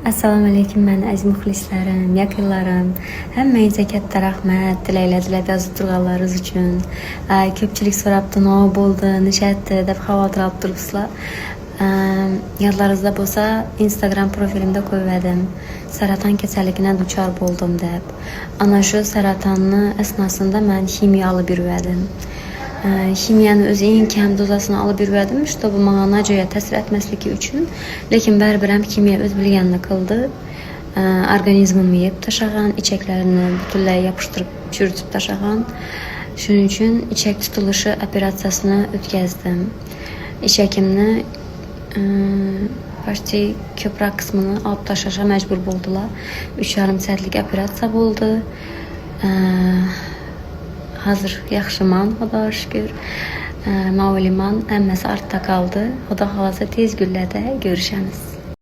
Assalamu aleykum, mən əziz müxlislərim, yakınlarım. Həmməyinizə katta rəhmət diləylə yazıdırğanlarınız üçün. Köpçülük sorabdı, nə oldu, nişətdi, dəb xavatir alıb durubsuzlar. Yadlarınızda bolsa, Instagram profilimdə qoyuverdim. Səratan keçəliginə duçar oldum dəb. Ana şu səratanını əsnasında mən ximiyalı bir üvədim. Ximiyanı özünün kəm dozasını alıb bir verdim, işte bu mağanacaya təsir etmeslik üçün. Lakin bərbərəm ximiya öz bilgənini qıldı. Organizmimi yeyib taşağan, içəklərini bütünləyə yapışdırıb çürütüb taşağan. Şunun üçün içək tutuluşu operasiyasını ötkəzdim. İçəkimni başçı köprak kısmını alıb taşaşa məcbur oldular. 3,5 saatlik operasiya oldu. Hazır yaxşıman, o da şükür. Mauliman əmməsi artda qaldı. O da halası tez güllədə görüşəmiz.